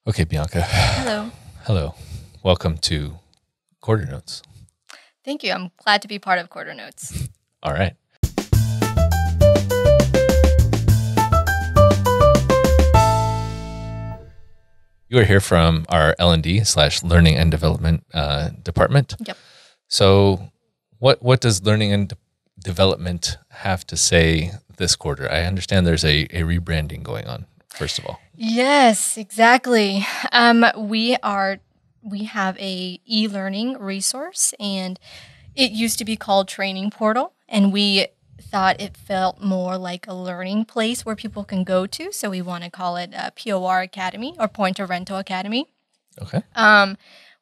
Okay, Bianca. Hello. Hello. Welcome to Quarter Notes. Thank you. I'm glad to be part of Quarter Notes. All right. You are here from our L&D / Learning and Development department. Yep. So what does Learning and Development have to say this quarter? I understand there's a rebranding going on, first of all. Yes, exactly. We have a e-learning resource, and it used to be called Training Portal, and we thought it felt more like a learning place where people can go to. So we want to call it POR Academy or Point of Rental Academy. Okay.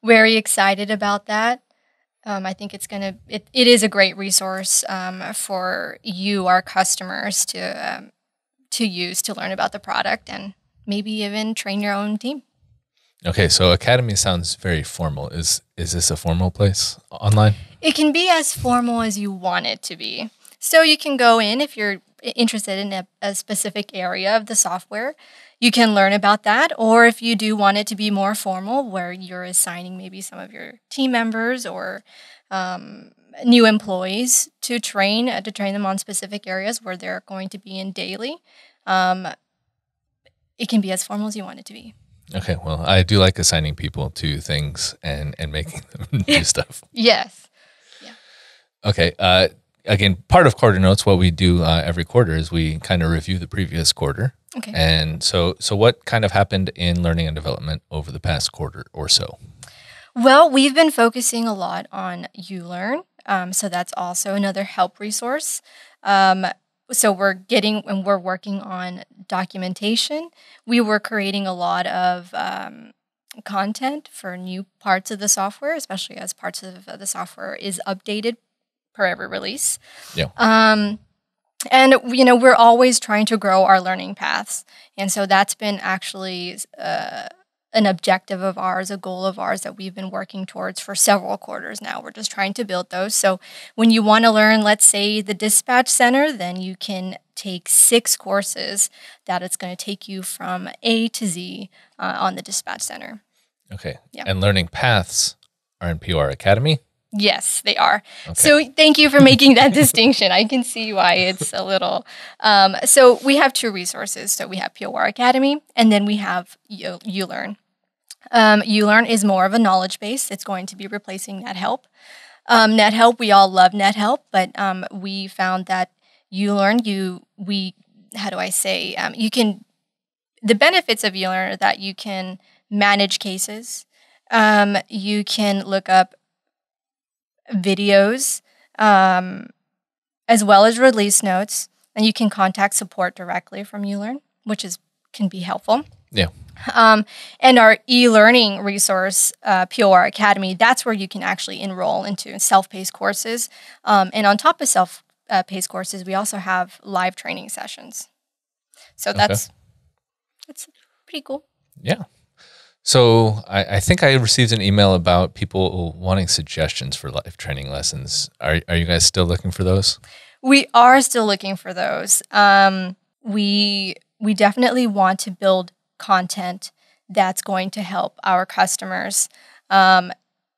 Very excited about that. I think it is a great resource for you, our customers, to use to learn about the product and maybe even train your own team. Okay, so Academy sounds very formal. Is this a formal place online? It can be as formal as you want it to be. So you can go in if you're interested in a specific area of the software. You can learn about that. Or if you do want it to be more formal, where you're assigning maybe some of your team members or new employees to train them on specific areas where they're going to be in daily, it can be as formal as you want it to be. Okay, well, I do like assigning people to things and making them do stuff. Yes. Yeah. Okay. Again, part of Quarter Notes, what we do every quarter is we kind of review the previous quarter. Okay. And so what kind of happened in learning and development over the past quarter or so? Well, we've been focusing a lot on uLearn. So that's also another help resource. So we're working on documentation. We were creating a lot of content for new parts of the software, especially as parts of the software is updated per every release. Yeah. And we're always trying to grow our learning paths, and so that's been actually an objective of ours, a goal of ours that we've been working towards for several quarters now. We're just trying to build those. So when you want to learn, let's say, the dispatch center, then you can take 6 courses that it's going to take you from A to Z on the dispatch center. Okay. Yeah. And learning paths are in POR Academy? Yes, they are. Okay. So thank you for making that distinction. I can see why it's a little... so we have 2 resources. So we have POR Academy, and then we have uLearn. uLearn is more of a knowledge base. It's going to be replacing NetHelp. NetHelp, we all love NetHelp, but we found that uLearn, the benefits of uLearn are that you can manage cases. You can look up videos, as well as release notes, and you can contact support directly from uLearn, which can be helpful. Yeah. And our e-learning resource, POR Academy, that's where you can actually enroll into self-paced courses. And on top of self-paced courses, we also have live training sessions. So that's pretty cool. Yeah. So I think I received an email about people wanting suggestions for live training lessons. Are you guys still looking for those? We are still looking for those. We definitely want to build content that's going to help our customers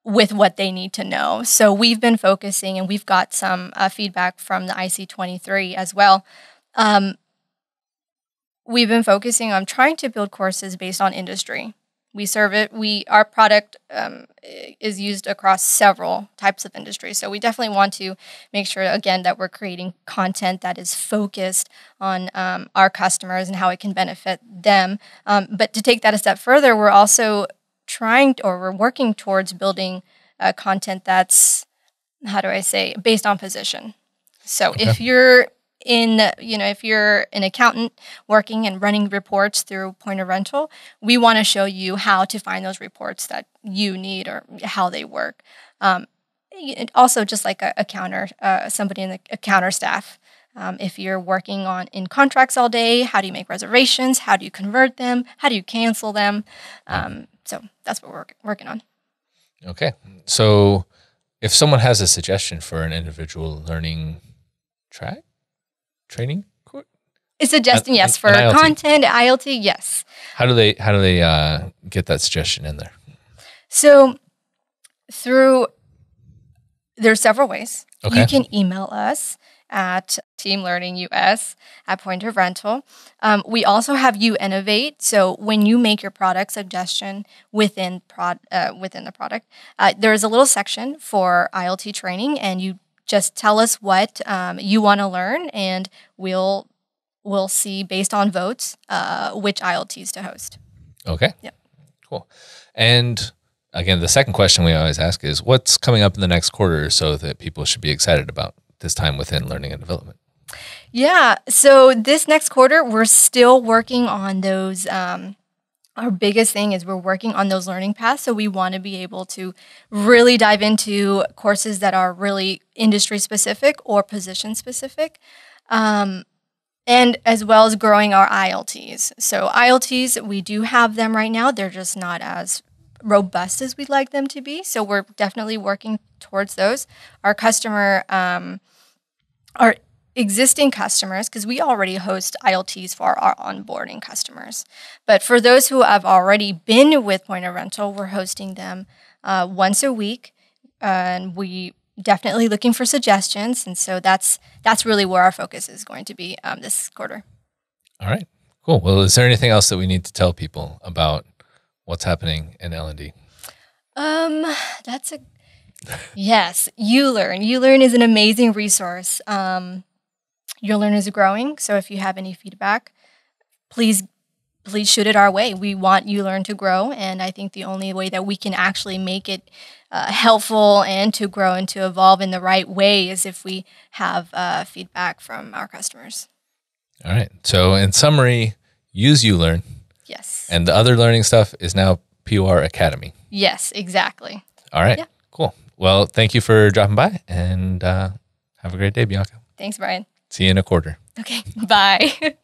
with what they need to know. So we've been focusing, and we've got some feedback from the IC23 as well. We've been focusing on trying to build courses based on industry. We serve it. Our product is used across several types of industries. So we definitely want to make sure, again, that we're creating content that is focused on our customers and how it can benefit them. But to take that a step further, we're also we're working towards building content that's, based on position. So Okay. if you're if you're an accountant working and running reports through Point of Rental, we want to show you how to find those reports that you need or how they work. Also, just like a counter, somebody in the counter staff. If you're working in contracts all day, how do you make reservations? How do you convert them? How do you cancel them? So that's what we're working on. Okay. So if someone has a suggestion for an individual learning training course? Suggesting, yes, for an ILT. content, ILT, yes. How do they get that suggestion in there? So there's several ways. Okay. You can email us at teamlearningus@point-of-rental. We also have uInnovate. So when you make your product suggestion within the product, there's a little section for ILT training, and you just tell us what you want to learn, and we'll see based on votes which ILTs to host. Okay. Yep. Cool. And again, the second question we always ask is, what's coming up in the next quarter or so that people should be excited about this time within learning and development? Yeah. So this next quarter, we're still working on those. Our biggest thing is we're working on those learning paths. So we want to be able to really dive into courses that are really industry specific or position specific. And as well as growing our ILTs. So ILTs, we do have them right now. They're just not as robust as we'd like them to be. So we're definitely working towards those. Our existing customers, because we already host ILTs for our onboarding customers. But for those who have already been with Point of Rental, we're hosting them once a week. And we definitely looking for suggestions. And so that's really where our focus is going to be this quarter. All right, cool. Well, is there anything else that we need to tell people about what's happening in L&D? Yes, uLearn. uLearn is an amazing resource. uLearn is growing, so if you have any feedback, please shoot it our way. We want uLearn to grow, and I think the only way that we can actually make it helpful and to grow and to evolve in the right way is if we have feedback from our customers. All right. So in summary, use uLearn. Yes. And the other learning stuff is now POR Academy. Yes, exactly. All right. Yeah. Cool. Well, thank you for dropping by, and have a great day, Bianca. Thanks, Brian. See you in a quarter. Okay, bye.